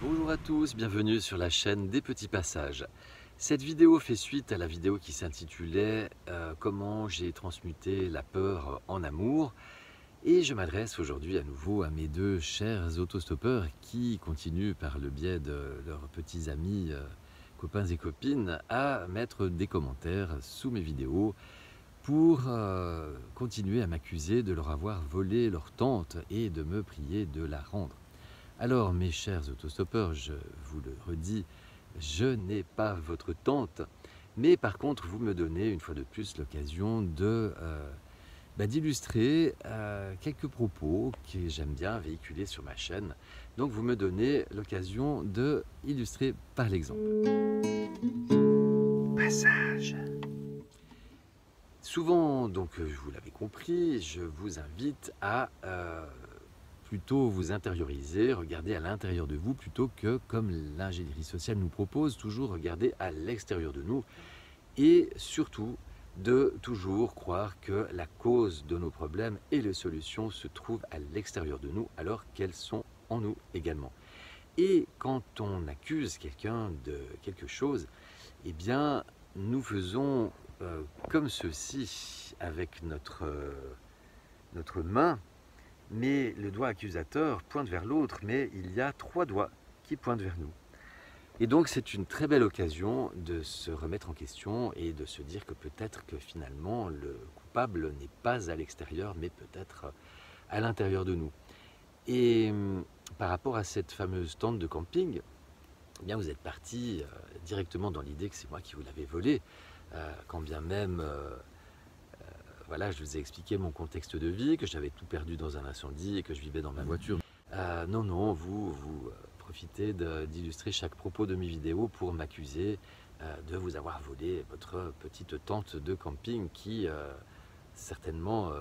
Bonjour à tous, bienvenue sur la chaîne des petits passages. Cette vidéo fait suite à la vidéo qui s'intitulait comment j'ai transmuté la peur en amour. Et je m'adresse aujourd'hui à nouveau à mes deux chers autostoppeurs qui continuent par le biais de leurs petits amis, copains et copines, à mettre des commentaires sous mes vidéos pour continuer à m'accuser de leur avoir volé leur tente et de me prier de la rendre. Alors mes chers autostoppeurs, je vous le redis, je n'ai pas votre tente, mais par contre vous me donnez une fois de plus l'occasion d'illustrer quelques propos que j'aime bien véhiculer sur ma chaîne. Donc vous me donnez l'occasion de illustrer par l'exemple. Passage. Souvent, donc vous l'avez compris, je vous invite à plutôt vous intérioriser, regarder à l'intérieur de vous plutôt que, comme l'ingénierie sociale nous propose, toujours regarder à l'extérieur de nous et surtout de toujours croire que la cause de nos problèmes et les solutions se trouvent à l'extérieur de nous alors qu'elles sont en nous également. Et quand on accuse quelqu'un de quelque chose, eh bien nous faisons comme ceci avec notre main, mais le doigt accusateur pointe vers l'autre, mais il y a trois doigts qui pointent vers nous. Et donc c'est une très belle occasion de se remettre en question et de se dire que peut-être que finalement le coupable n'est pas à l'extérieur, mais peut-être à l'intérieur de nous. Et par rapport à cette fameuse tente de camping, eh bien vous êtes parti directement dans l'idée que c'est moi qui vous l'avais volée, quand bien même voilà, je vous ai expliqué mon contexte de vie, que j'avais tout perdu dans un incendie et que je vivais dans ma voiture. Non, vous profitez d'illustrer chaque propos de mes vidéos pour m'accuser de vous avoir volé votre petite tente de camping qui certainement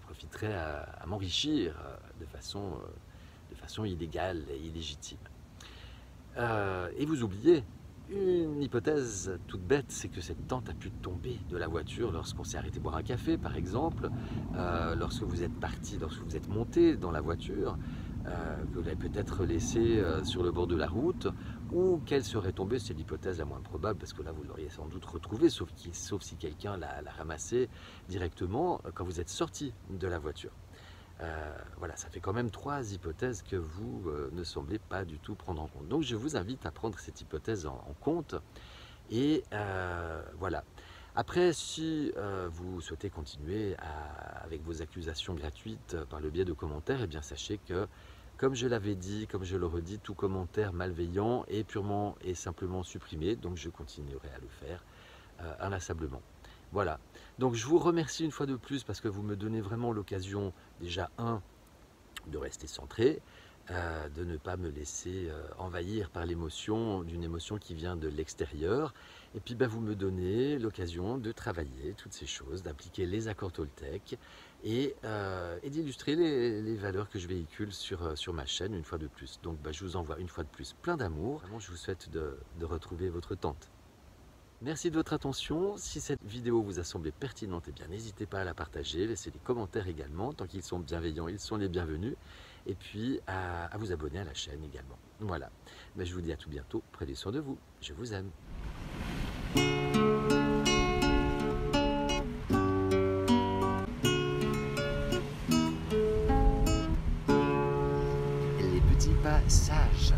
profiterait à m'enrichir de façon illégale et illégitime. Et vous oubliez une hypothèse toute bête, c'est que cette tente a pu tomber de la voiture lorsqu'on s'est arrêté boire un café, par exemple, lorsque vous êtes parti, lorsque vous êtes monté dans la voiture, que vous l'avez peut-être laissée sur le bord de la route, ou qu'elle serait tombée, c'est l'hypothèse la moins probable, parce que là vous l'auriez sans doute retrouvée, sauf si quelqu'un l'a ramassée directement quand vous êtes sorti de la voiture. Voilà, ça fait quand même trois hypothèses que vous ne semblez pas du tout prendre en compte. Donc je vous invite à prendre cette hypothèse en compte. Et voilà. Après, si vous souhaitez continuer avec vos accusations gratuites par le biais de commentaires, eh bien sachez que, comme je l'avais dit, comme je le redis, tout commentaire malveillant est purement et simplement supprimé. Donc je continuerai à le faire inlassablement. Voilà, donc je vous remercie une fois de plus parce que vous me donnez vraiment l'occasion, déjà de rester centré, de ne pas me laisser envahir par d'une émotion qui vient de l'extérieur. Et puis vous me donnez l'occasion de travailler toutes ces choses, d'appliquer les accords Toltec et d'illustrer les valeurs que je véhicule sur ma chaîne une fois de plus. Donc je vous envoie une fois de plus plein d'amour. Vraiment, je vous souhaite de retrouver votre tente. Merci de votre attention. Si cette vidéo vous a semblé pertinente, eh bien n'hésitez pas à la partager, laissez des commentaires également. Tant qu'ils sont bienveillants, ils sont les bienvenus. Et puis à vous abonner à la chaîne également. Voilà. Mais je vous dis à tout bientôt. Prenez soin de vous. Je vous aime. Les petits passages.